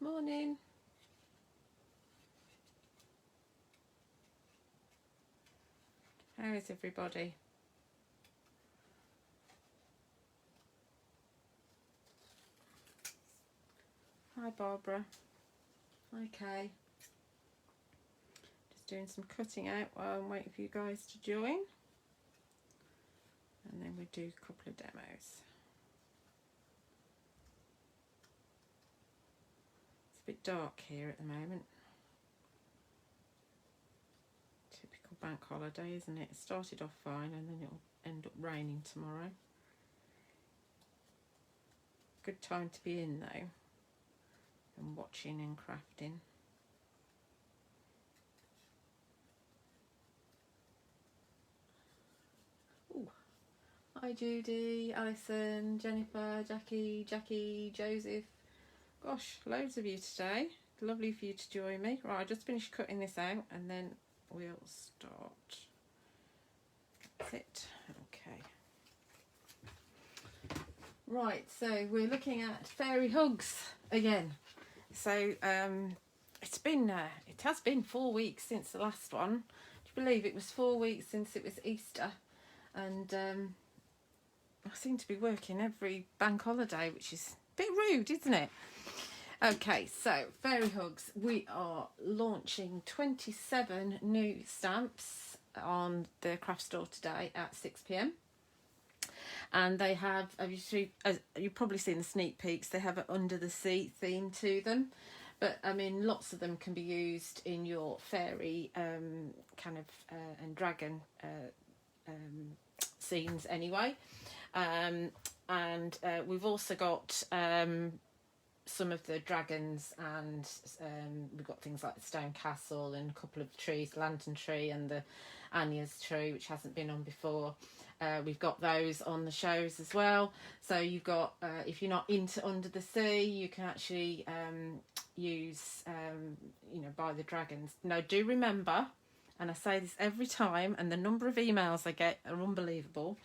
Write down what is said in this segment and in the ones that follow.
Morning. How is everybody? Hi Barbara. Okay. Just doing some cutting out while I'm waiting for you guys to join. And then we do a couple of demos. It's a bit dark here at the moment. Typical bank holiday, isn't it? It started off fine and then it'll end up raining tomorrow. Good time to be in though, and watching and crafting. Ooh. Hi Judy, Alison, Jennifer, Jackie, Joseph. Gosh, loads of you today. Lovely for you to join me. Right, I just finished cutting this out and then we'll start. That's it. Okay. Right, so we're looking at fairy hugs again. So it has been 4 weeks since the last one. Do you believe it was 4 weeks since it was Easter? And I seem to be working every bank holiday, which is a bit rude, isn't it? Okay, so fairy hugs. We are launching 27 new stamps on the craft store today at 6 p.m. And they have you've probably seen the sneak peeks, they have an under the sea theme to them. But I mean, lots of them can be used in your fairy and dragon scenes anyway. And we've also got some of the dragons, and we've got things like the stone castle and a couple of trees, the lantern tree and the Anya's tree, which hasn't been on before. We've got those on the shows as well. So you've got, if you're not into under the sea, you can actually use, buy the dragons. Now do remember, and I say this every time, and the number of emails I get are unbelievable,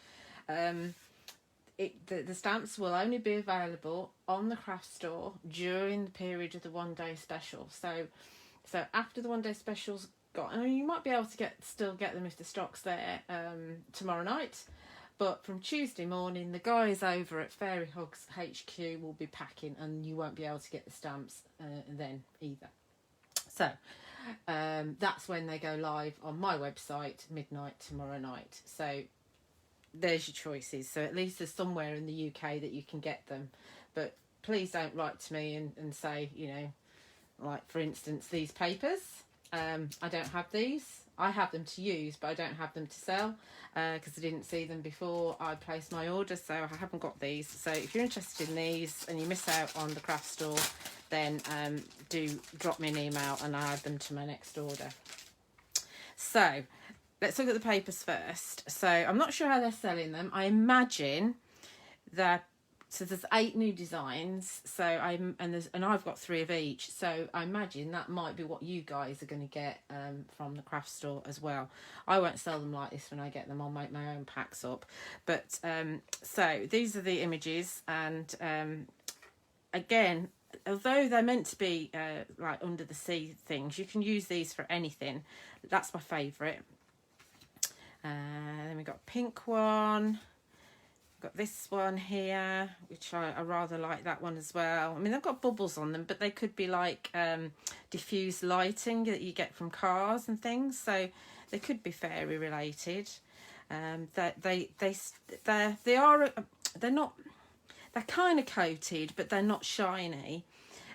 the stamps will only be available on the craft store during the period of the 1 day special. So after the 1 day special's got, I mean, you might be able to still get them if the stock's there tomorrow night, but from Tuesday morning the guys over at Fairy Hugs HQ will be packing, and you won't be able to get the stamps then either. So that's when they go live on my website midnight tomorrow night. So there's your choices. So at least there's somewhere in the UK that you can get them, but please don't write to me and say, like for instance these papers, I don't have these. I have them to use, but I don't have them to sell because I didn't see them before I placed my order, so I haven't got these. So if you're interested in these and you miss out on the craft store, then do drop me an email and I'll add them to my next order. So let's look at the papers first. So I'm not sure how they're selling them. I imagine that, so there's 8 new designs. So I've got 3 of each. So I imagine that might be what you guys are going to get from the craft store as well. I won't sell them like this when I get them. I'll make my own packs up. But so these are the images, and again, although they're meant to be like under the sea things, you can use these for anything. That's my favourite. Then we've got a pink one. We've got this one here, which I rather like that one as well. I mean, they've got bubbles on them, but they could be like diffused lighting that you get from cars and things. So they could be fairy related. They're kind of coated, but they're not shiny.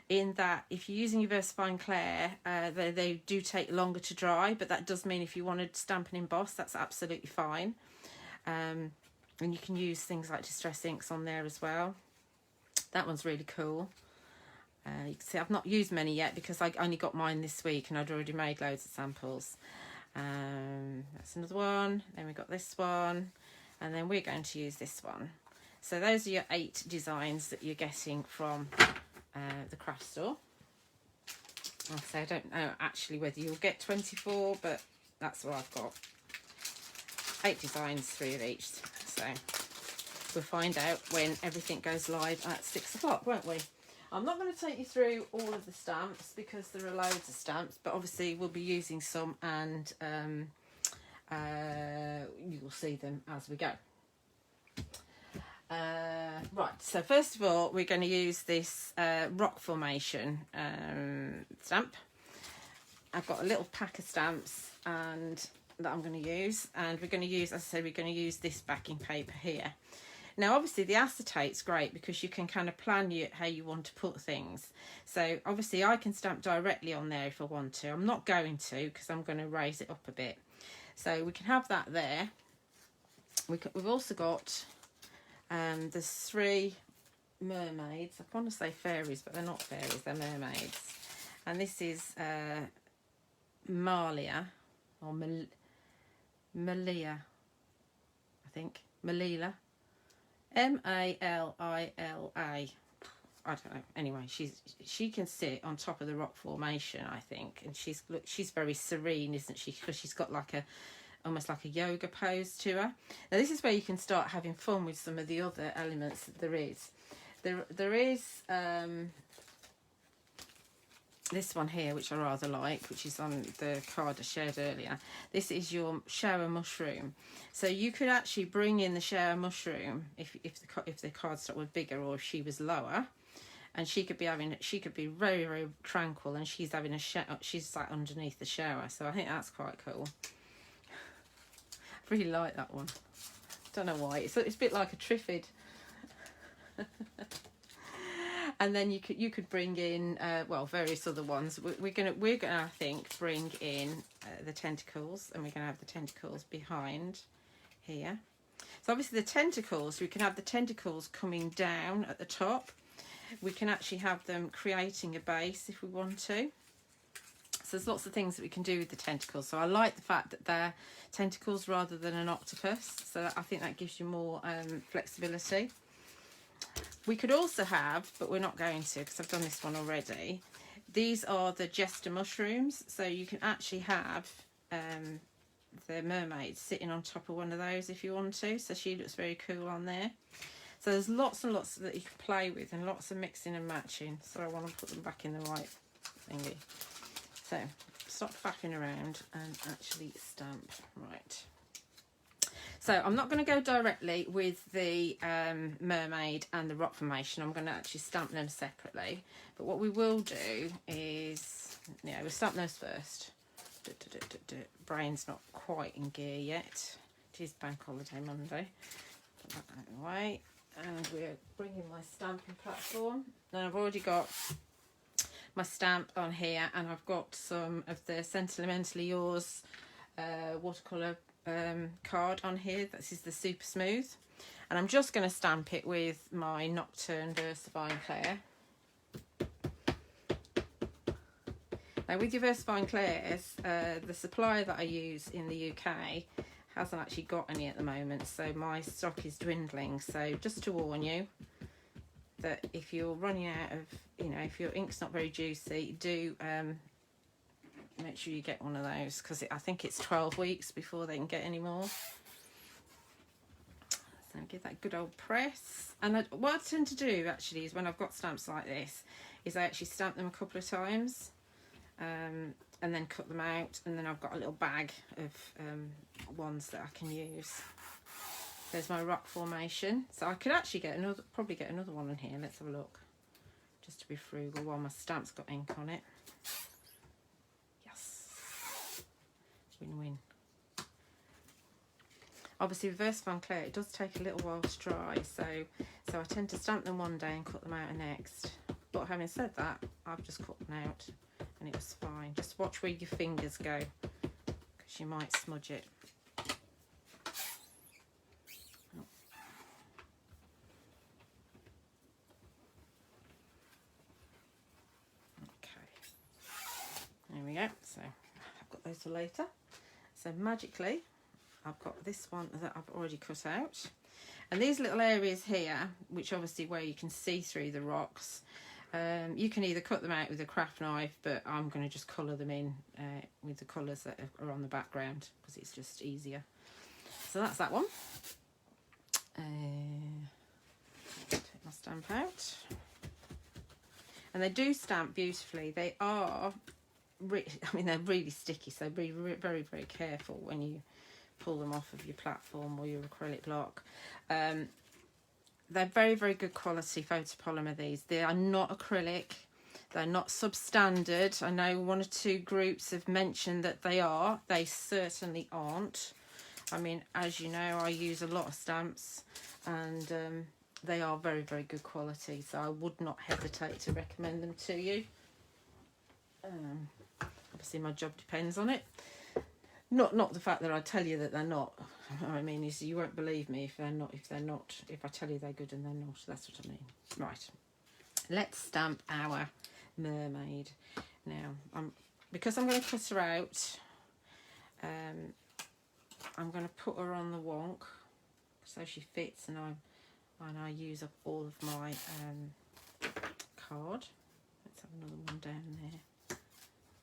In that, if you're using your VersaFine Clair, they do take longer to dry, but that does mean if you want to stamp and emboss, that's absolutely fine. And you can use things like Distress Inks on there as well. That one's really cool. You can see I've not used many yet because I only got mine this week and I'd already made loads of samples. That's another one. Then we've got this one, and then we're going to use this one. So those are your 8 designs that you're getting from the craft store. So I don't know actually whether you'll get 24, but that's what I've got. 8 designs, 3 of each. So we'll find out when everything goes live at 6 o'clock, won't we? I'm not going to take you through all of the stamps because there are loads of stamps, but obviously we'll be using some, and you will see them as we go. Right, so first of all we're going to use this rock formation stamp. I've got a little pack of stamps and that I'm going to use, and we're going to use, as I said, we're going to use this backing paper here. Now obviously the acetate's great because you can kind of plan how you want to put things. So obviously I can stamp directly on there if I want to. I'm not going to because I'm going to raise it up a bit. So we can have that there. We've also got there's 3 mermaids. I want to say fairies, but they're not fairies, they're mermaids. And this is Malia, or Malia, I think. Malila. Malila. I don't know. Anyway, she can sit on top of the rock formation, I think, and she's very serene, isn't she? Because she's got like almost like a yoga pose to her. Now this is where you can start having fun with some of the other elements that there is. There is this one here, which I rather like, which is on the card I shared earlier. This is your shower mushroom. So you could actually bring in the shower mushroom if the cardstock were bigger, or if she was lower, and she could be very, very tranquil, and she's having she's like underneath the shower. So I think that's quite cool. I really like that one. Don't know why. It's a bit like a triffid. And then you could bring in well, various other ones. We're gonna I think bring in the tentacles, and we're gonna have the tentacles behind here. So obviously the tentacles, we can have the tentacles coming down at the top. We can actually have them creating a base if we want to. So there's lots of things that we can do with the tentacles. So I like the fact that they're tentacles rather than an octopus. So I think that gives you more flexibility. We could also have, but we're not going to because I've done this one already, these are the jester mushrooms. So you can actually have the mermaid sitting on top of one of those if you want to. So she looks very cool on there. So there's lots and lots that you can play with, and lots of mixing and matching. So I want to put them back in the right thingy. So stop faffing around and actually stamp. Right. So I'm not going to go directly with the mermaid and the rock formation. I'm going to actually stamp them separately. But what we will do is, we'll stamp those first. Brain's not quite in gear yet. It is Bank Holiday Monday. Put that out of the way. And we're bringing my stamping platform. Now I've already got my stamp on here, and I've got some of the Sentimentally Yours watercolour card on here. This is the Super Smooth, and I'm just going to stamp it with my Nocturne Versafine Clair. Now with your Versafine Clairs, the supplier that I use in the UK hasn't actually got any at the moment, so my stock is dwindling. So just to warn you that if you're running out of, if your ink's not very juicy, do make sure you get one of those, because I think it's 12 weeks before they can get any more. So give that a good old press. And what I tend to do actually is, when I've got stamps like this, is I actually stamp them a couple of times and then cut them out, and then I've got a little bag of ones that I can use. There's my rock formation. So I could actually probably get another one in here. Let's have a look, just to be frugal while my stamp's got ink on it. Win-win. Obviously with Versafine Clair, it does take a little while to dry, so I tend to stamp them one day and cut them out the next. But having said that, I've just cut them out and it was fine. Just watch where your fingers go, because you might smudge it. Okay, there we go. So I've got those for later. So magically, I've got this one that I've already cut out. And these little areas here, which obviously where you can see through the rocks, you can either cut them out with a craft knife, but I'm going to just colour them in with the colours that are on the background, because it's just easier. So that's that one. Take my stamp out. and they do stamp beautifully. They are, I mean, they're really sticky, so be very, very careful when you pull them off of your platform or your acrylic block. They're very, very good quality photopolymer, these. They are not acrylic. They're not substandard. I know one or two groups have mentioned that they are. They certainly aren't. I mean, as you know, I use a lot of stamps, and they are very, very good quality. So I would not hesitate to recommend them to you. Obviously, my job depends on it. Not the fact that I tell you that they're not. What I mean is, you won't believe me if they're not. If I tell you they're good and they're not. That's what I mean. Right. Let's stamp our mermaid now. Because I'm going to cut her out. I'm going to put her on the wonk so she fits, and I use up all of my card. Let's have another one down there.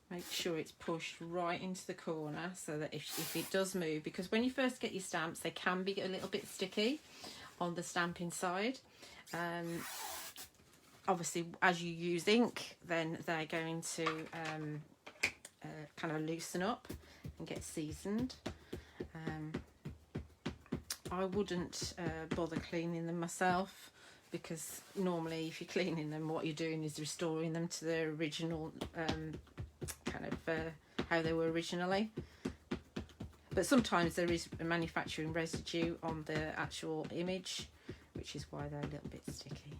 Make sure it's pushed right into the corner so that if it does move, because when you first get your stamps, they can be a little bit sticky on the stamping side. Obviously, as you use ink, then they're going to kind of loosen up and get seasoned. I wouldn't bother cleaning them myself, because normally if you're cleaning them, what you're doing is restoring them to their original kind of how they were originally. But sometimes there is a manufacturing residue on the actual image, which is why they're a little bit sticky.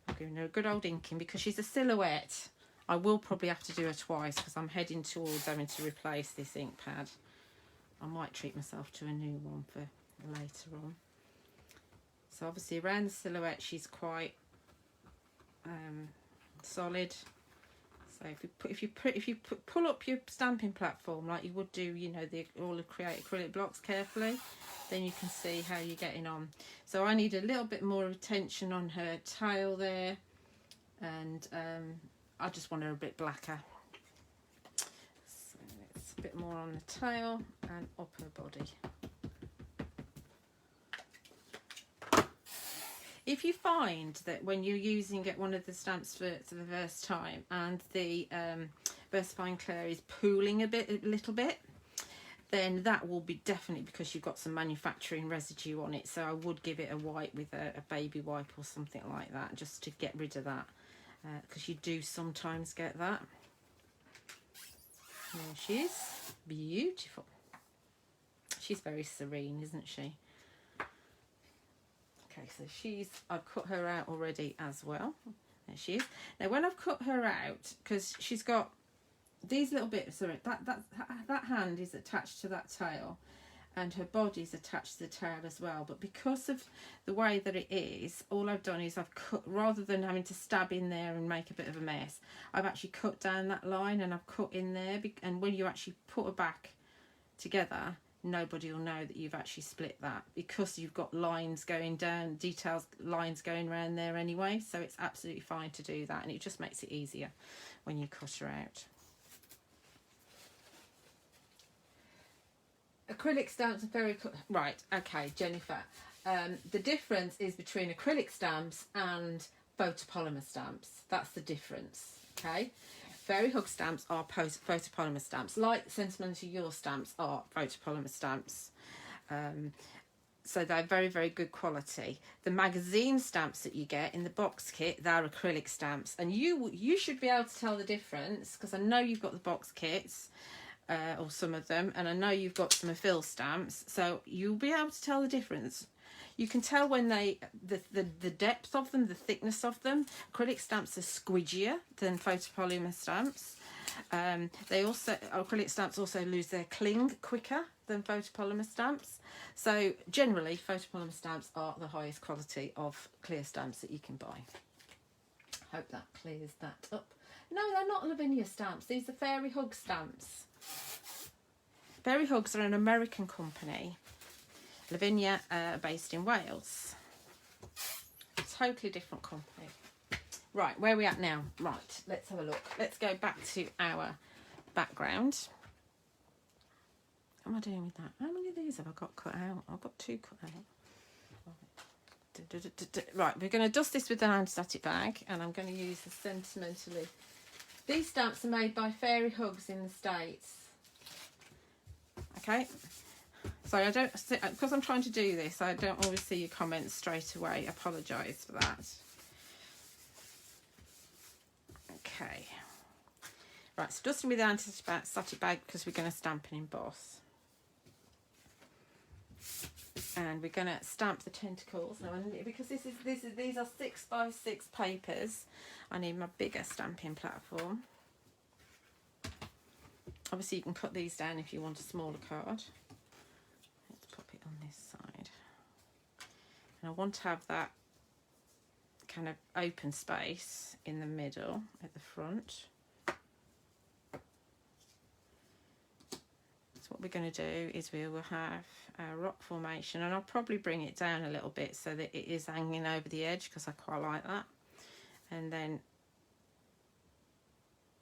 I'm giving her a good old inking because she's a silhouette. I will probably have to do her twice because I'm heading towards having to replace this ink pad. I might treat myself to a new one for later on. So obviously around the silhouette she's quite solid. So if you pull up your stamping platform like you would do, you know, all the create acrylic blocks carefully, then you can see how you're getting on. So I need a little bit more attention on her tail there, and I just want her a bit blacker. So it's a bit more on the tail and up her body. If you find that when you're using one of the stamps for the first time and the VersaFine Clear is pooling a little bit, then that will be definitely because you've got some manufacturing residue on it. So I would give it a wipe with a baby wipe or something like that, just to get rid of that, because you do sometimes get that. There she is, beautiful. She's very serene, isn't she? Okay, so I've cut her out already as well. There she is. Now when I've cut her out, because she's got these little bits, sorry, that hand is attached to that tail, and her body's attached to the tail as well. But because of the way that it is, all I've done is I've cut, rather than having to stab in there and make a bit of a mess, I've actually cut down that line and I've cut in there. And when you actually put her back together, nobody will know that you've actually split that, because you've got lines going down, lines going around there anyway. So it's absolutely fine to do that, and it just makes it easier when you cut her out. Acrylic stamps are very right. Okay, Jennifer. The difference is between acrylic stamps and photopolymer stamps. That's the difference. Okay. Fairy hug stamps are photopolymer stamps, like Sentimental Your stamps are photopolymer stamps. So they're very, very good quality. The magazine stamps that you get in the box kit, they're acrylic stamps. And you should be able to tell the difference, because I know you've got the box kits, or some of them, and I know you've got some Phil stamps. So you'll be able to tell the difference. You can tell when the depth of them, the thickness of them. Acrylic stamps are squidgier than photopolymer stamps. Acrylic stamps also lose their cling quicker than photopolymer stamps. So generally, photopolymer stamps are the highest quality of clear stamps that you can buy. Hope that clears that up. No, they're not Lavinia stamps. These are Fairy Hug stamps. Fairy Hugs are an American company. Lavinia based in Wales. Totally different company. Right, where are we at now? Right, let's have a look. Let's go back to our background. What am I doing with that? How many of these have I got cut out? I've got 2 cut out. Right. Right, we're going to dust this with an anti-static bag, and I'm going to use the Sentimentally. These stamps are made by Fairy Hugs in the States. Okay, so I don't, because I'm trying to do this, I don't always see your comments straight away. Apologise for that. Okay. Right, so dusting with the anti-static bag because we're going to stamp and emboss. And we're going to stamp the tentacles. Now, because these are 6x6 papers, I need my bigger stamping platform. Obviously, you can cut these down if you want a smaller card. Let's pop it on this side. And I want to have that kind of open space in the middle at the front. What we're going to do is we will have a rock formation, and I'll probably bring it down a little bit so that it is hanging over the edge because I quite like that. And then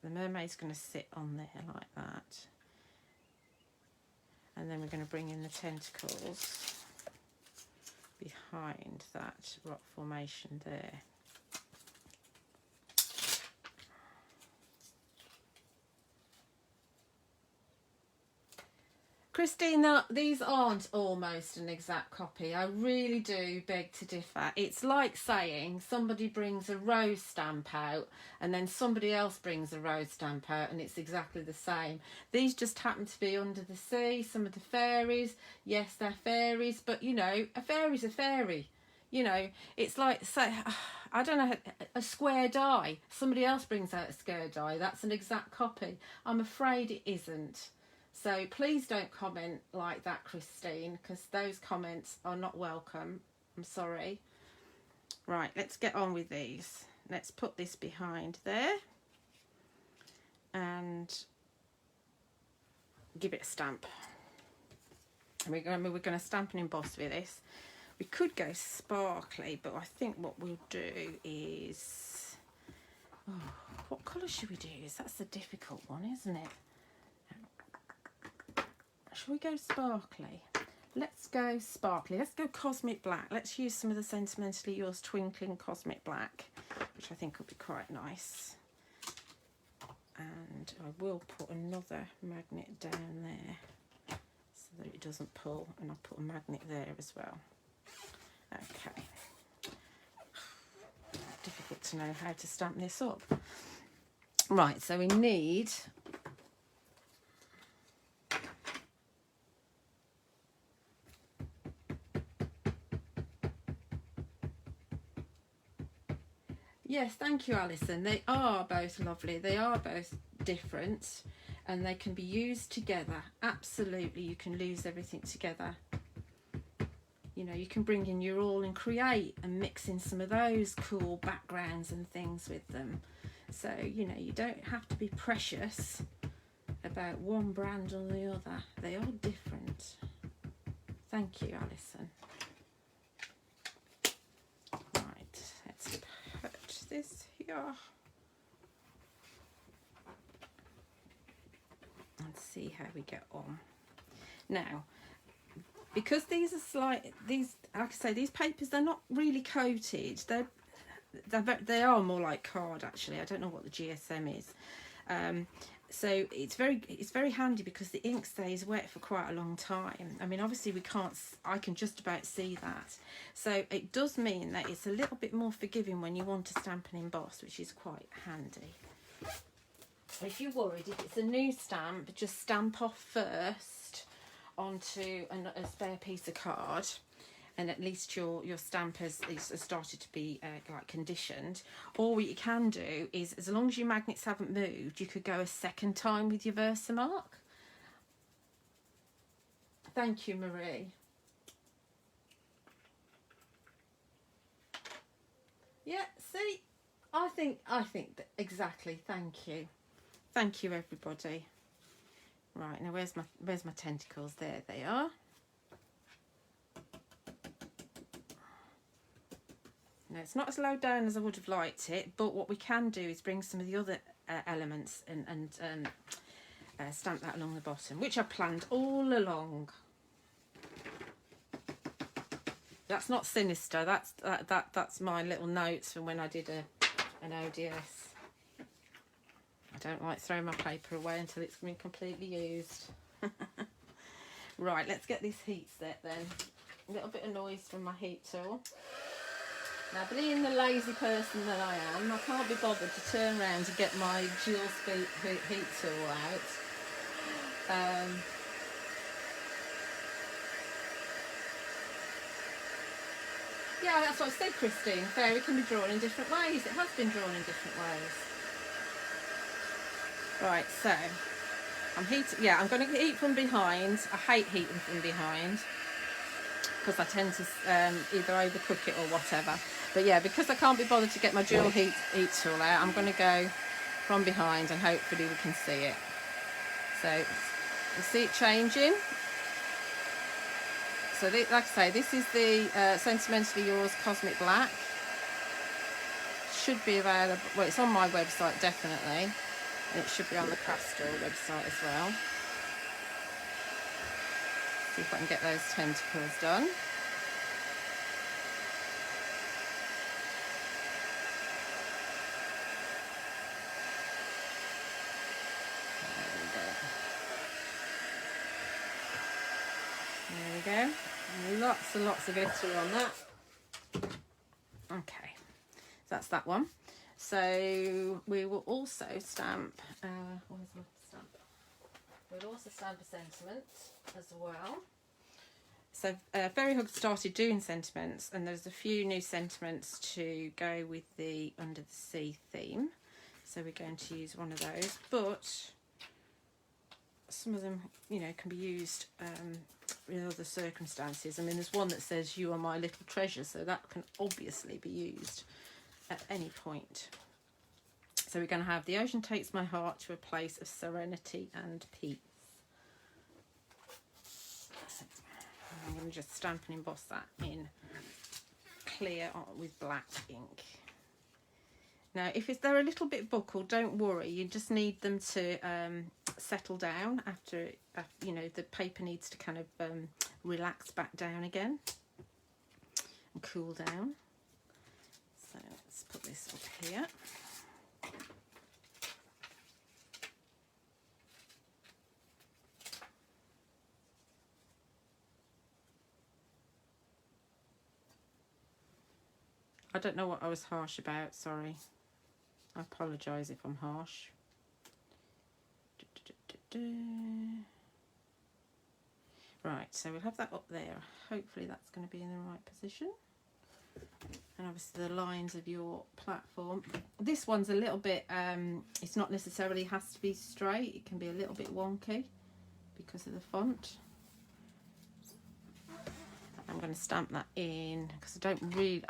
the mermaid's going to sit on there like that, and then we're going to bring in the tentacles behind that rock formation there. Christine, these aren't almost an exact copy. I really do beg to differ. It's like saying somebody brings a rose stamp out and then somebody else brings a rose stamp out and it's exactly the same. These just happen to be under the sea. Some of the fairies, yes, they're fairies, but you know, a fairy's a fairy. You know, it's like, say, I don't know, a square die. Somebody else brings out a square die. That's an exact copy. I'm afraid it isn't. So please don't comment like that, Christine, because those comments are not welcome. I'm sorry. Right, let's get on with these. Let's put this behind there and give it a stamp. And we're going to stamp and emboss with this. We could go sparkly, but I think what we'll do is... Oh, what colour should we do? That's the difficult one, isn't it? Shall we go sparkly? Let's go sparkly. Let's go cosmic black. Let's use some of the Sentimentally Yours Twinkling Cosmic Black, which I think will be quite nice. And I will put another magnet down there so that it doesn't pull, and I'll put a magnet there as well. Okay. Difficult to know how to stamp this up. Right, so we need... Yes, thank you, Alison. They are both lovely. They are both different and they can be used together. Absolutely, you can lose everything together. You know, you can bring in your all and create and mix in some of those cool backgrounds and things with them. So, you know, you don't have to be precious about one brand or the other. They are different. Thank you, Alison. This here and see how we get on. Now, because these are like I say, these papers, they're not really coated. They are more like card actually. I don't know what the GSM is. So it's very handy because the ink stays wet for quite a long time. I mean, obviously I can just about see that. So it does mean that it's a little bit more forgiving when you want to stamp and emboss, which is quite handy. If you're worried, if it's a new stamp, just stamp off first onto a spare piece of card, and at least your stamp has started to be like conditioned. Or what you can do is, as long as your magnets haven't moved, you could go a second time with your Versamark. Thank you, Marie. Yeah, see, I think that exactly. Thank you, everybody. Right, now where's my tentacles? There they are. Now, it's not as low down as I would have liked it, but what we can do is bring some of the other elements and stamp that along the bottom, which I planned all along. That's not sinister. That's my little notes from when I did an ODS. I don't like throwing my paper away until it's been completely used. Right, let's get this heat set then. A little bit of noise from my heat tool. Now, being the lazy person that I am, I can't be bothered to turn around to get my dual speed heat tool out. Yeah, that's what I said, Christine. Fairy can be drawn in different ways. It has been drawn in different ways. Right, so I'm heating. Yeah, I'm going to heat from behind. I hate heating from behind because I tend to either overcook it or whatever. But yeah, because I can't be bothered to get my dual heat tool out, I'm going to go from behind and hopefully we can see it. So you see it changing. So like I say, this is the Sentimentally Yours Cosmic Black. Should be available, well, it's on my website definitely, and it should be on the Craft Store website as well. See if I can get those tentacles done. There we go. Lots and lots of glitter on that. Okay, so that's that one. So we will also stamp, where's my stamp? We'll also stamp a sentiment as well. So Fairy Hug started doing sentiments, and there's a few new sentiments to go with the Under the Sea theme. So we're going to use one of those, but some of them, you know, can be used in other circumstances. I mean, there's one that says "You are my little treasure," so that can obviously be used at any point. So we're going to have "The ocean takes my heart to a place of serenity and peace." I'm going to just stamp and emboss that in clear with black ink. Now, if they're a little bit buckled, don't worry. You just need them to settle down after, you know, the paper needs to kind of relax back down again and cool down. So let's put this up here. I don't know what I was harsh about, sorry. I apologise if I'm harsh. Right, so we'll have that up there. Hopefully that's going to be in the right position. And obviously the lines of your platform. This one's a little bit, it's not necessarily has to be straight. It can be a little bit wonky because of the font. I'm going to stamp that in because I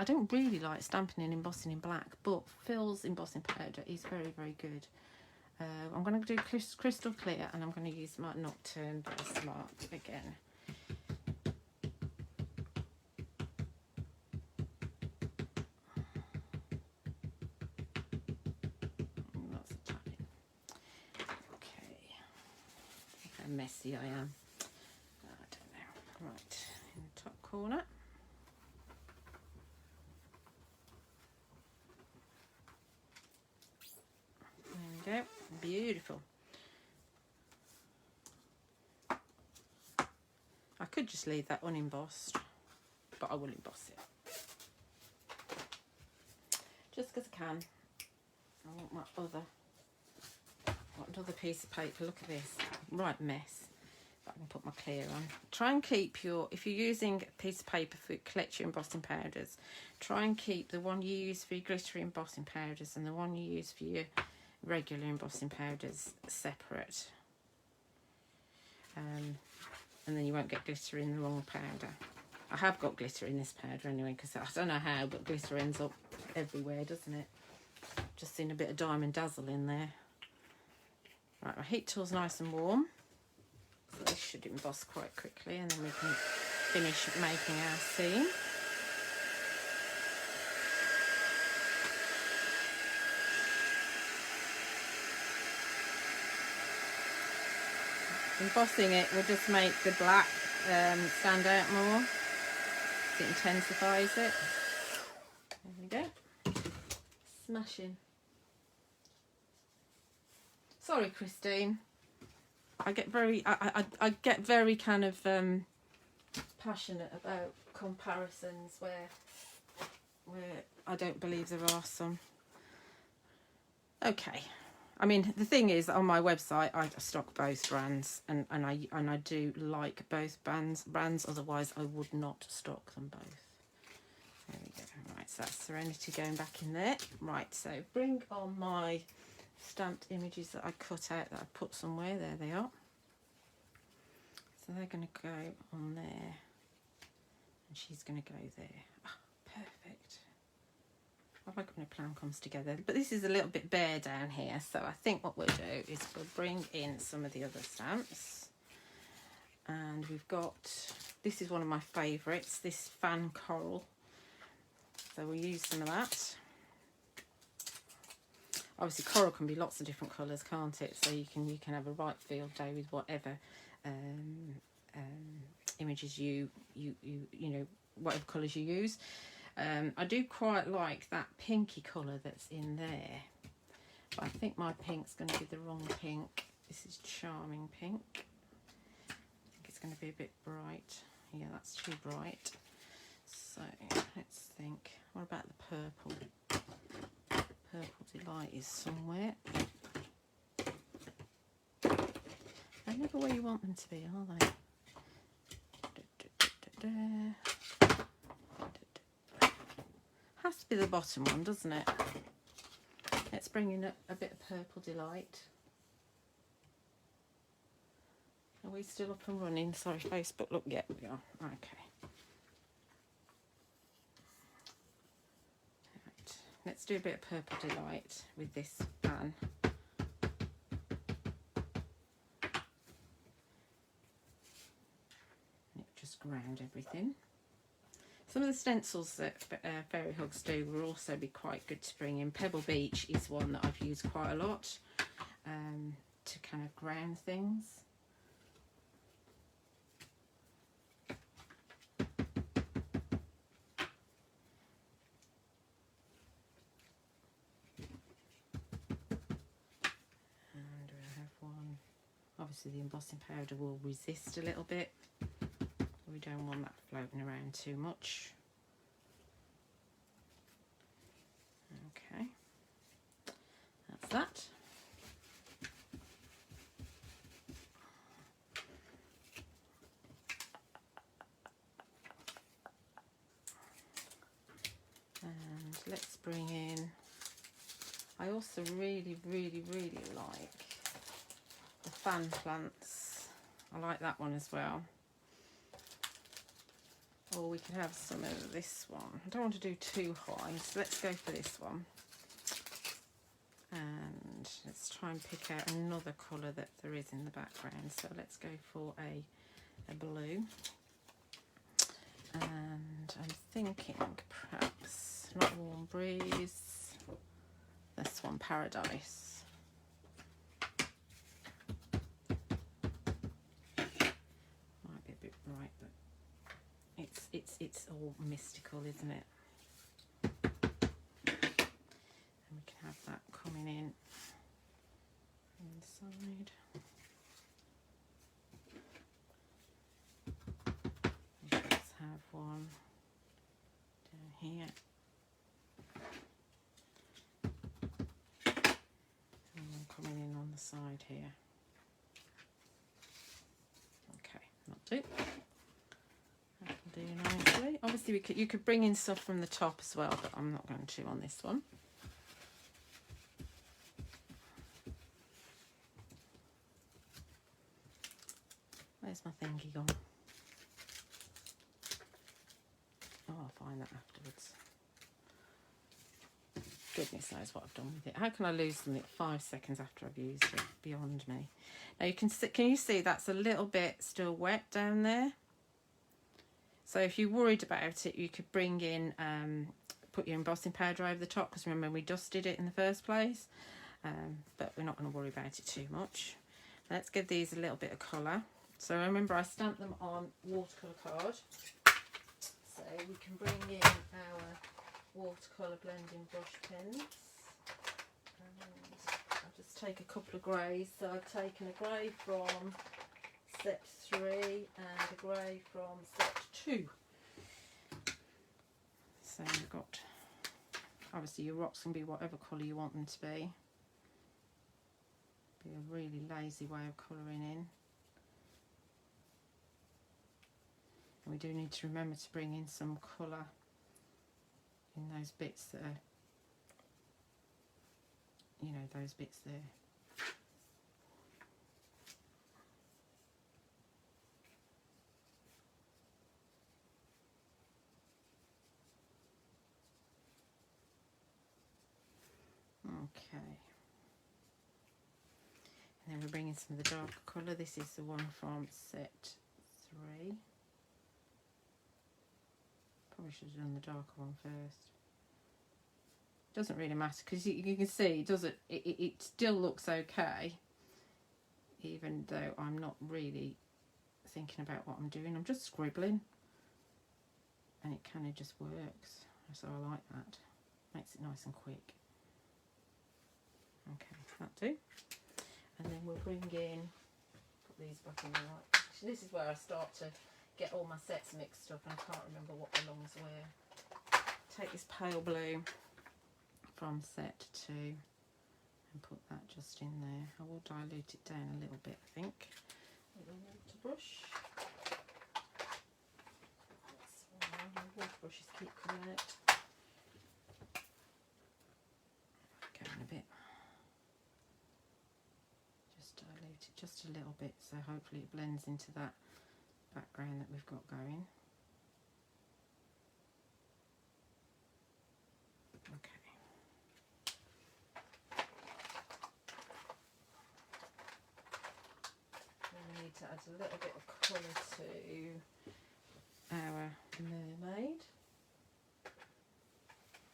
don't really like stamping and embossing in black, but Phil's embossing powder is very, very good. I'm going to do crystal clear, and I'm going to use my Nocturne by Smart again. Lots of tapping. Okay, look how messy I am. I don't know. Right, in the top corner. There we go. Beautiful. I could just leave that unembossed, but I will emboss it. Just because I can. I want another piece of paper. Look at this. Right mess. But I can put my clear on. Try and keep if you're using a piece of paper for collect your embossing powders, try and keep the one you use for your glittery embossing powders and the one you use for your regular embossing powders separate, and then you won't get glitter in the wrong powder. I have got glitter in this powder anyway, because I don't know how, but glitter ends up everywhere, doesn't it? Just seen a bit of Diamond Dazzle in there. Right, my heat tool's nice and warm, so this should emboss quite quickly, and then we can finish making our scene. Embossing it will just make the black stand out more. it intensifies it. There we go. Smashing. Sorry, Christine. I get very kind of passionate about comparisons where I don't believe there are some. Okay. I mean, the thing is, on my website, I stock both brands, and I do like both brands. Otherwise, I would not stock them both. There we go. Right, so that's Serenity going back in there. Right, so bring on my stamped images that I cut out that I put somewhere. There they are. So they're going to go on there, and she's going to go there. Oh, perfect. I like when a plan comes together, but this is a little bit bare down here, so I think what we'll do is we'll bring in some of the other stamps. And we've got, this is one of my favourites, this Fan Coral. So we'll use some of that. Obviously coral can be lots of different colours, can't it? So you can have a right field day with whatever images you know, whatever colours you use. I do quite like that pinky colour that's in there, but I think my pink's going to be the wrong pink. This is Charming Pink. I think it's going to be a bit bright. Yeah, that's too bright. So let's think, what about the purple? Purple Delight is somewhere. They're never where you want them to be, are they? Has to be the bottom one, doesn't it? Let's bring in a bit of Purple Delight. Are we still up and running? Sorry, Facebook. Look, yeah, we are. Okay. Right. Let's do a bit of Purple Delight with this pan. Just ground everything. Some of the stencils that Fairy Hugs do will also be quite good to bring in. Pebble Beach is one that I've used quite a lot to kind of ground things. And we have one. Obviously the embossing powder will resist a little bit. We don't want that floating around too much. Okay, that's that. And let's bring in, I also really like the fan plants. I like that one as well. Or we could have some of this one. I don't want to do too high, so let's go for this one. And let's try and pick out another colour that there is in the background. So let's go for a blue. And I'm thinking perhaps not Warm Breeze. This one, Paradise. Might be a bit bright, but it's all mystical, isn't it? And we can have that coming in inside. Let's have one down here. And one coming in on the side here. Okay, not too. Do nicely. Obviously you could bring in stuff from the top as well, but I'm not going to on this one. Where's my thingy gone? Oh, I'll find that afterwards. Goodness knows what I've done with it. How can I lose something 5 seconds after I've used it? Beyond me. Now you can you see that's a little bit still wet down there? So if you're worried about it, you could bring in, put your embossing powder over the top, because remember we dusted it in the first place. But we're not going to worry about it too much. Let's give these a little bit of colour. So remember I stamped them on watercolour card. So we can bring in our watercolour blending brush pens. And I'll just take a couple of greys. So I've taken a grey from set 3 and a grey from set 2. So you've got, obviously your rocks can be whatever colour you want them to be. Be a really lazy way of colouring in. And we do need to remember to bring in some colour in those bits that are, you know, those bits there. Okay. And then we're bringing some of the darker colour. This is the one from set 3. Probably should have done the darker one first. Doesn't really matter because you can see it still looks okay, even though I'm not really thinking about what I'm doing. I'm just scribbling, and it kind of just works. So I like that. Makes it nice and quick. Okay, that'll do. And then we'll bring in, put these back in the right. This is where I start to get all my sets mixed up and I can't remember what belongs where. Take this pale blue from set 2 and put that just in there. I will dilute it down a little bit, I think, with a water brush. That's why my water brushes keep coming out. Going a bit. Just dilute it just a little bit, so hopefully it blends into that background that we've got going. Okay. We need to add a little bit of colour to our mermaid.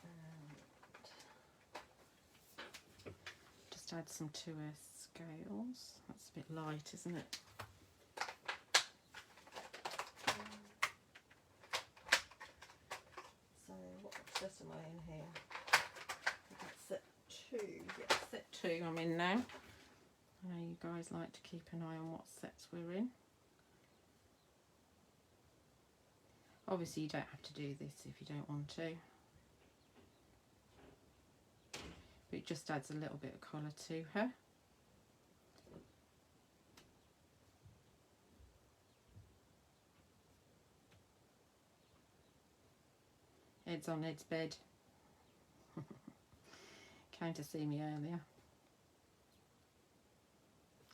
And just add some to our scales. That's a bit light, isn't it? So what set am I in here? That's set 2. Yeah, set 2 I'm in now. I know you guys like to keep an eye on what sets we're in. Obviously you don't have to do this if you don't want to. But it just adds a little bit of colour to her. Ed's on Ed's bed. Came to see me earlier.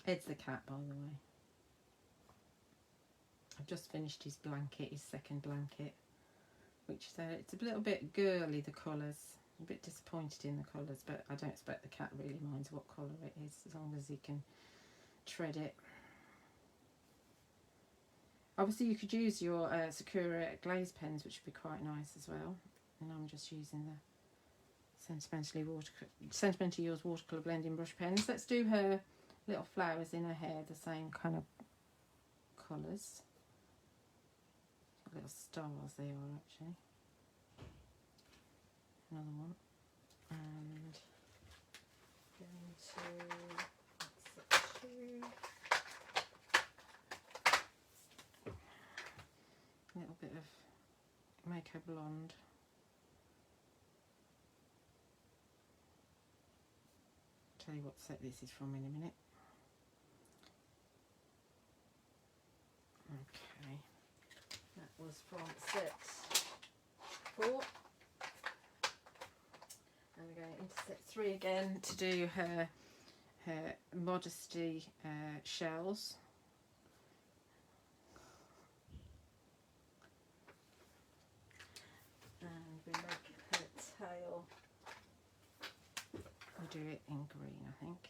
Ed's the cat, by the way. I've just finished his blanket, his second blanket, which it's a little bit girly, the colours. I'm a bit disappointed in the colours, but I don't expect the cat really minds what colour it is, as long as he can tread it. Obviously you could use your Sakura glaze pens, which would be quite nice as well. And I'm just using the Sentimentally Yours watercolour blending brush pens. Let's do her little flowers in her hair, the same kind of colours. Little stars they are actually. Another one. And going to set 2. A little bit of Make Her Blonde. I'll tell you what set this is from in a minute. Okay, that was from set 4. And we're going into set 3 again to do her Modesty shells. And we make her tail. I'll do it in green, I think.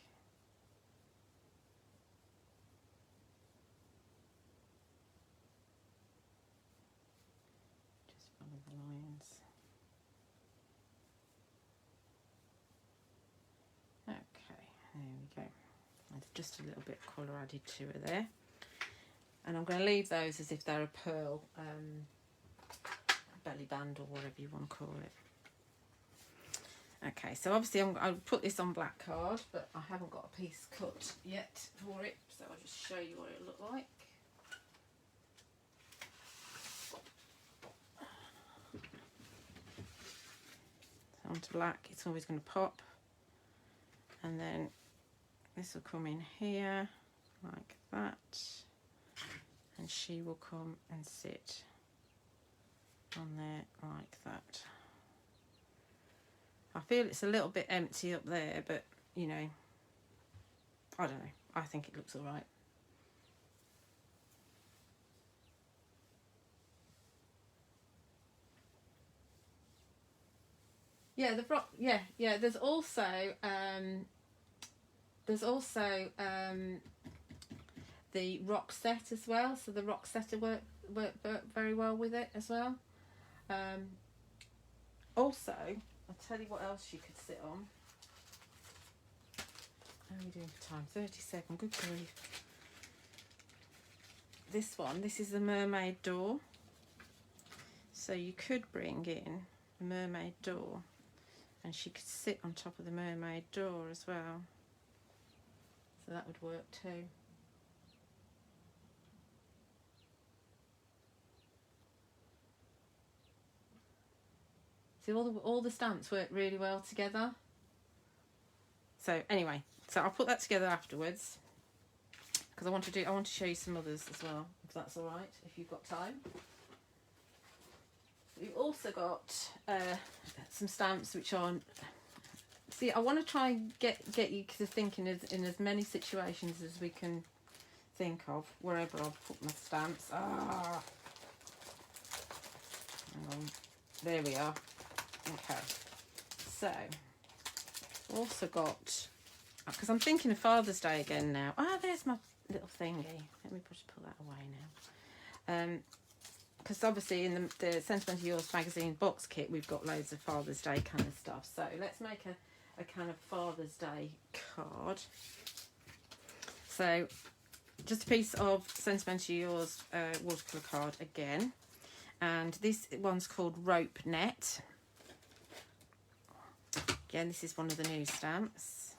Just follow the lines. Okay, there we go. There's just a little bit of colour added to her there. And I'm going to leave those as if they're a pearl. band or whatever you want to call it. Okay, so obviously I'll put this on black card, but I haven't got a piece cut yet for it, so I'll just show you what it looked like. So onto black, it's always going to pop, and then this will come in here like that, and she will come and sit on there like that. I feel it's a little bit empty up there, but you know, I don't know, I think it looks all right. Yeah, the rock. Yeah. There's also the rock set as well. So the rock setter worked very well with it as well. Also, I'll tell you what else you could sit on. How are we doing for time? 30 seconds. Good grief. This is the Mermaid Door. So you could bring in the Mermaid Door, and she could sit on top of the Mermaid Door as well. So that would work too. See, all the stamps work really well together. So anyway, so I'll put that together afterwards, because I want to show you some others as well, if that's all right, if you've got time. We've also got some stamps which are. See, I want to try and get you to thinking in as many situations as we can think of, wherever I've put my stamps. Hang on. There we are. Okay, so also got, because I'm thinking of Father's Day again now. There's my little thingy. Let me just put that away now. Because obviously in the Sentimental Yours magazine box kit, we've got loads of Father's Day kind of stuff. So let's make a kind of Father's Day card. So just a piece of Sentimental Yours watercolour card again. And this one's called Rope Net. Again, this is one of the new stamps.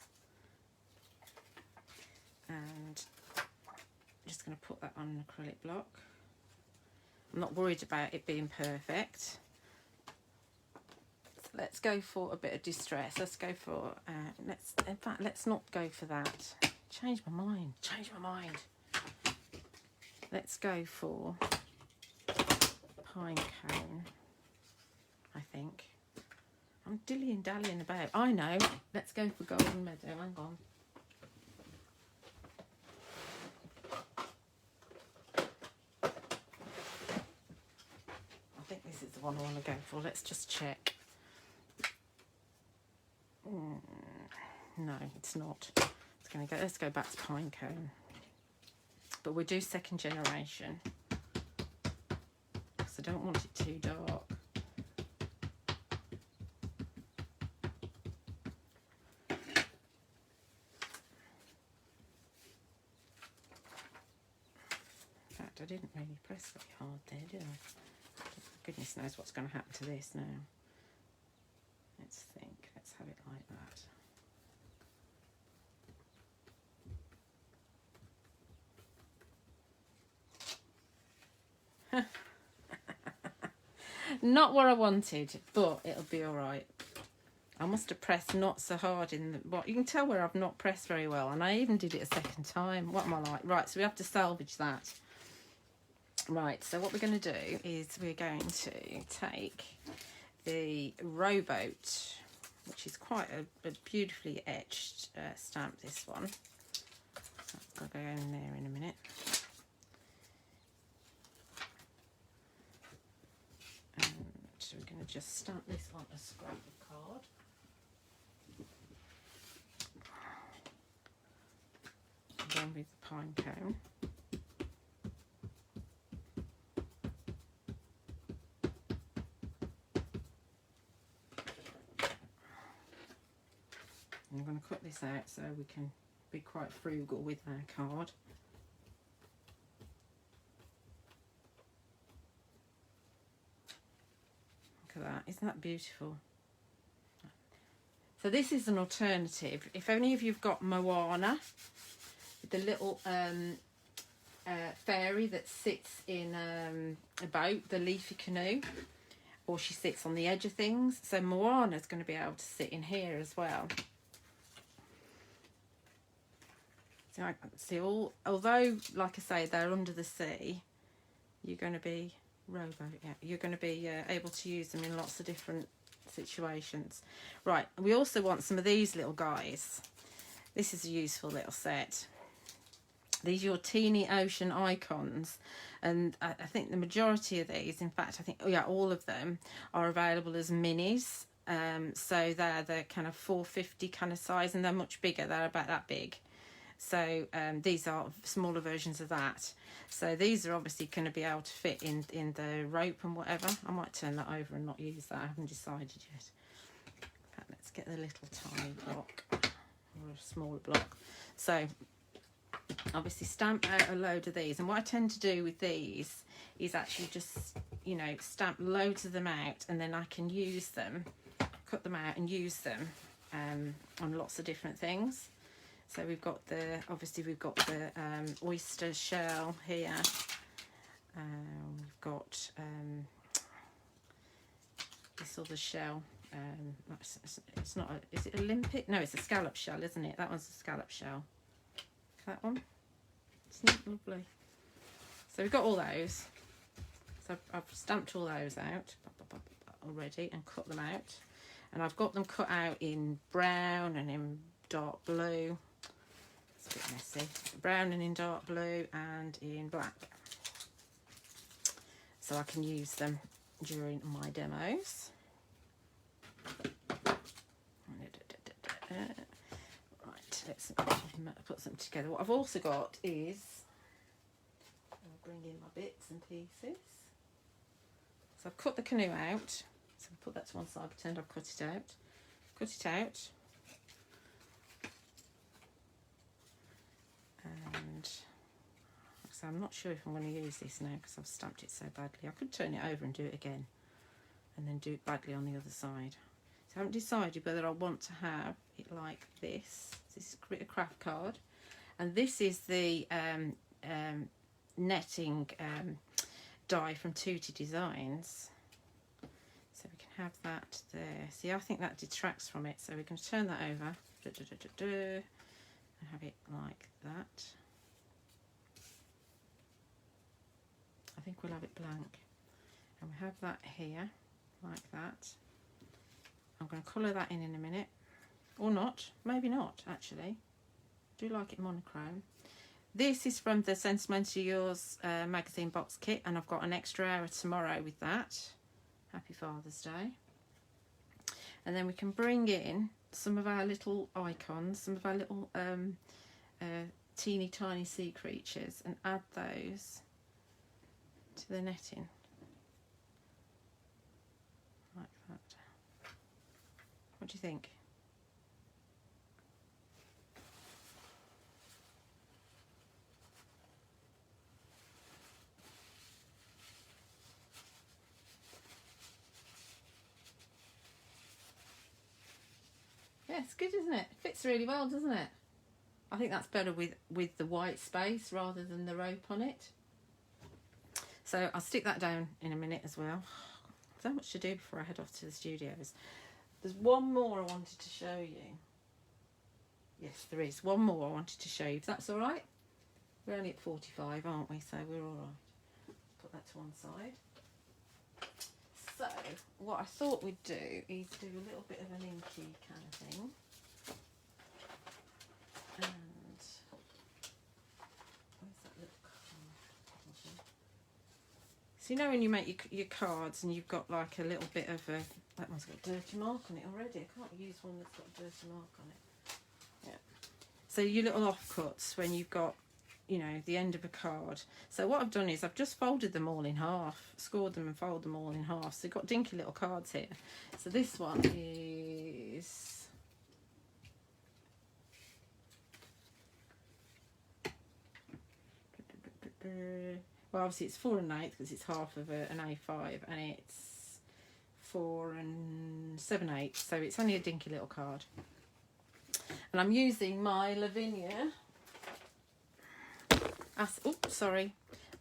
And I'm just going to put that on an acrylic block. I'm not worried about it being perfect. So let's go for a bit of distress. Let's go for, let's not go for that. Change my mind. Let's go for pine cone, I think. I'm dilly-dallying about. I know. Let's go for golden meadow. Hang on. I think this is the one I want to go for. Let's just check. No, it's not. It's going to go. Let's go back to pine cone. But we'll do second generation, because I don't want it too dark. I didn't really press very hard there, did I? Goodness knows what's going to happen to this now. Let's think. Let's have it like that. Not what I wanted, but it'll be all right. I must have pressed not so hard in the... Well, you can tell where I've not pressed very well, and I even did it a second time. What am I like? Right, so we have to salvage that. Right, so what we're going to do is we're going to take the rowboat, which is quite a beautifully etched stamp, this one. That's got to go in there in a minute. And we're going to just stamp this on a scrap of card. Again with the pine cone. I'm going to cut this out so we can be quite frugal with our card. at that. Isn't that beautiful? So this is an alternative. If any of you've got Moana, the little fairy that sits in a boat, the leafy canoe, or she sits on the edge of things. So Moana's going to be able to sit in here as well. So I see although, like I say, they're under the sea, you're going to be you're going to be able to use them in lots of different situations. Right, we also want some of these little guys. This is a useful little set. These are your teeny ocean icons, and I think the majority of these, in fact I think all of them are available as minis. So they're the kind of 450 kind of size, and they're much bigger. They're about that big. So these are smaller versions of that. So these are obviously going to be able to fit in the rope and whatever. I might turn that over and not use that. I haven't decided yet. In fact, let's get the little tiny block, or a smaller block. So obviously stamp out a load of these. And what I tend to do with these is actually just, you know, stamp loads of them out, and then I can use them, cut them out and use them on lots of different things. So we've got we've got the oyster shell here. We've got this other shell. It's not is it Olympic? No, it's a scallop shell, isn't it? That one's a scallop shell. That one. Isn't it lovely? So we've got all those. So I've stamped all those out already and cut them out. And I've got them cut out in brown and in dark blue. It's a bit messy. Brown and in dark blue and in black. So I can use them during my demos. Right, let's put them together. What I've also got is, I'll bring in my bits and pieces. So I've cut the canoe out. So I'll put that to one side, pretend I've cut it out. Cut it out. And so I'm not sure if I'm going to use this now because I've stamped it so badly. I could turn it over and do it again and then do it badly on the other side. So I haven't decided whether I want to have it like this. This is a craft card, and this is the netting die from Tutti Designs. So we can have that there. See, I think that detracts from it, so we're going to turn that over and have it like that. I think we'll have it blank, and we have that here like that. I'm going to colour that in a minute, or not, maybe not actually. I do like it monochrome. This is from the Sentimental Yours magazine box kit, and I've got an extra hour tomorrow with that. Happy Father's Day. And then we can bring in some of our little icons, some of our little teeny tiny sea creatures, and add those to the netting like that. What do you think? Yeah, it's good, isn't it? It fits really well, doesn't it? I think that's better with the white space rather than the rope on it. So I'll stick that down in a minute as well. So much to do before I head off to the studios. There's one more I wanted to show you. Yes, there is one more I wanted to show you. If that's all right. We're only at 45, aren't we? So we're all right. Put that to one side. So what I thought we'd do is do a little bit of an inky kind of thing. And where's that little card? So you know when you make your cards and you've got like a little bit of a, that one's got a dirty mark on it already. I can't use one that's got a dirty mark on it. Yeah. So your little offcuts when you've got, you know, the end of a card. So what I've done is I've just folded them all in half, scored them and folded them all in half. So you've got dinky little cards here. So this one is, well, obviously it's 4 1/8 because it's half of an A5, and it's 4 and 7/8, so it's only a dinky little card. And I'm using my Lavinia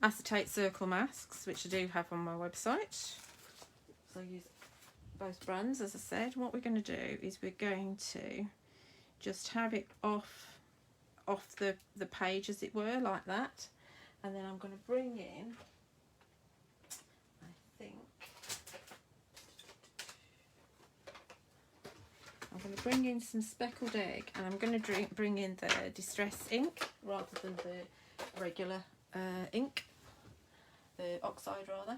acetate circle masks, which I do have on my website. So I use both brands, as I said. What we're going to do is we're going to just have it off the page, as it were, like that. And then I'm going to bring in, I'm going to bring in some speckled egg, and I'm going to bring in the Distress ink rather than the regular ink, the oxide rather.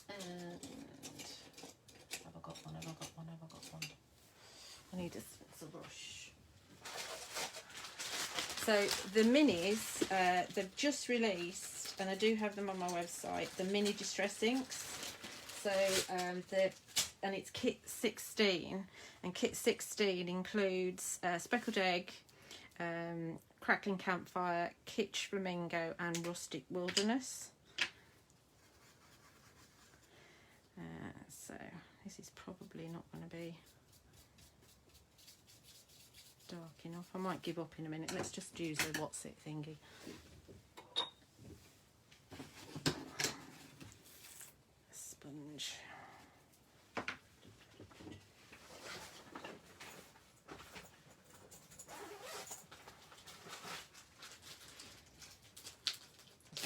And have I got one? I need a stencil brush. So the minis, they've just released, and I do have them on my website, the mini Distress inks. So and it's kit 16, and kit 16 includes speckled egg, crackling campfire, kitsch flamingo, and rustic wilderness. So this is probably not going to be dark enough. I might give up in a minute. Let's just use the what's it thingy. Sponge.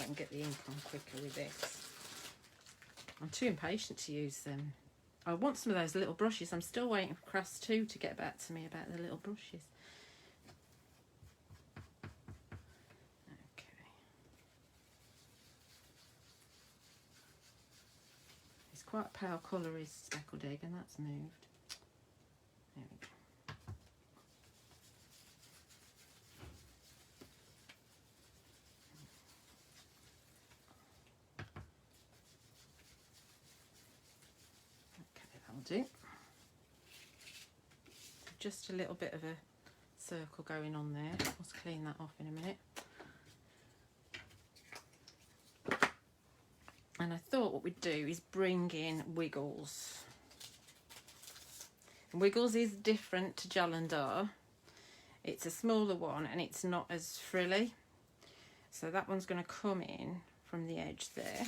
I can get the ink on quicker with this. I'm too impatient to use them. I want some of those little brushes. I'm still waiting for Crafts 2 to get back to me about the little brushes. Okay. It's quite a pale colour, is speckled egg, and that's moved. There we go. Do just a little bit of a circle going on there. Let's clean that off in a minute. And I thought what we'd do is bring in Wiggles. And Wiggles is different to Jalandar. It's a smaller one and it's not as frilly. So that one's going to come in from the edge there.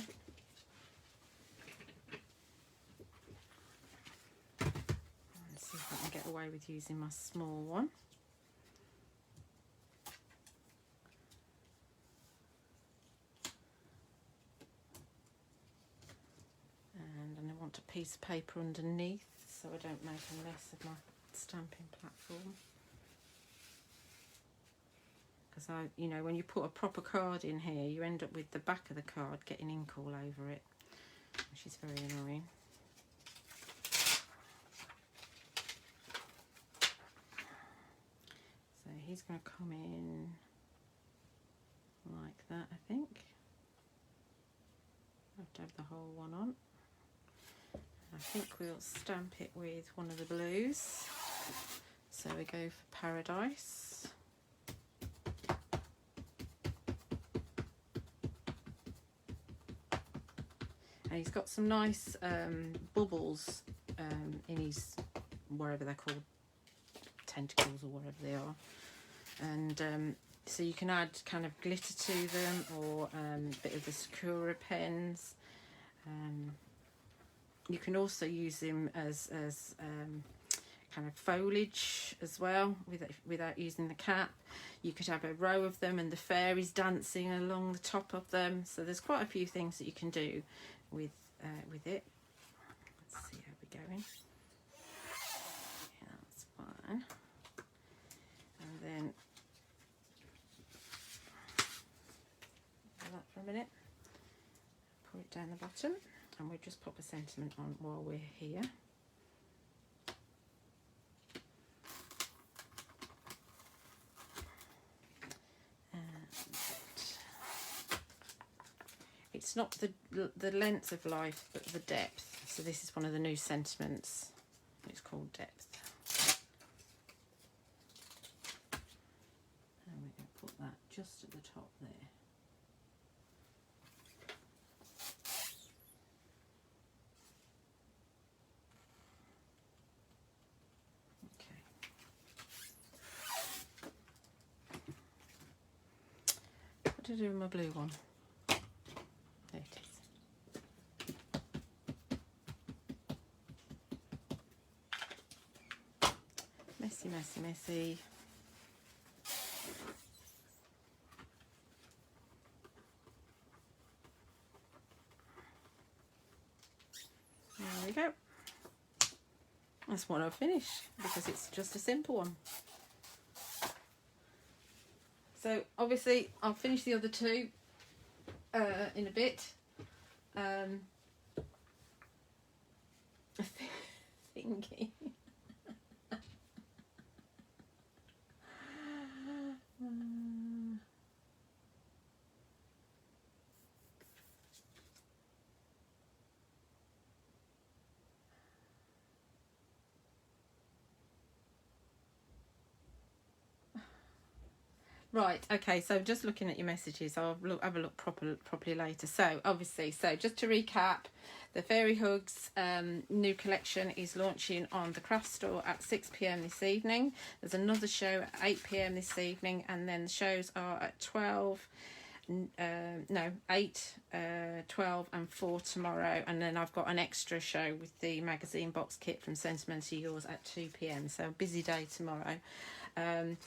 Get away with using my small one. And I want a piece of paper underneath so I don't make a mess of my stamping platform. Because you know, when you put a proper card in here, you end up with the back of the card getting ink all over it, which is very annoying. He's going to come in like that, I think. I have to have the whole one on. I think we'll stamp it with one of the blues. So we go for Paradise. And he's got some nice bubbles in his, wherever they're called, tentacles or whatever they are. And so you can add kind of glitter to them, or a bit of the Sakura pens. You can also use them as kind of foliage as well, without using the cap. You could have a row of them and the fairies dancing along the top of them. So there's quite a few things that you can do with it. Let's see how we're going. Yeah, that's fine. And then that for a minute, pour it down the bottom, and we'll just pop a sentiment on while we're here. And it's not the length of life, but the depth. So this is one of the new sentiments. It's called Depth. And we're going to put that just at the top there. did I do with my blue one? There it is. Messy, messy, messy. There we go. That's one I've finished because it's just a simple one. So obviously I'll finish the other two in a bit. Thinking. Right, okay, so just looking at your messages, I'll have a look properly later. So, obviously, just to recap, the Fairy Hugs new collection is launching on the craft store at 6 p.m. this evening. There's another show at 8 p.m. this evening, and then the shows are at 8, 12 and 4 tomorrow, and then I've got an extra show with the magazine box kit from Sentimental Yours at 2 p.m. So, a busy day tomorrow. And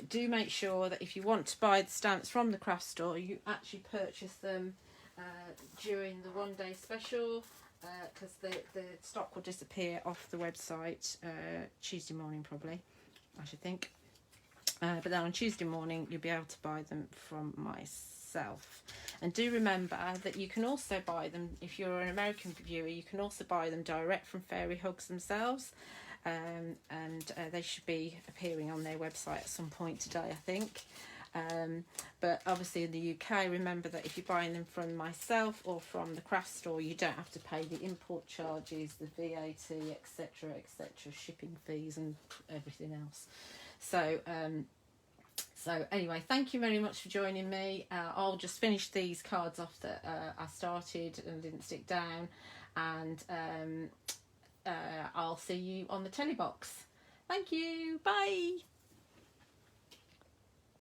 do make sure that if you want to buy the stamps from the craft store, you actually purchase them during the one-day special, because the stock will disappear off the website Tuesday morning probably, I should think. But then on Tuesday morning you'll be able to buy them from myself. And do remember that you can also buy them, if you're an American viewer, you can also buy them direct from Fairy Hugs themselves. And they should be appearing on their website at some point today, I think. But obviously in the UK, remember that if you're buying them from myself or from the craft store, you don't have to pay the import charges, the VAT, etc., shipping fees and everything else. So anyway, thank you very much for joining me. I'll just finish these cards off that I started and didn't stick down, and I'll see you on the telly box. Thank you. Bye.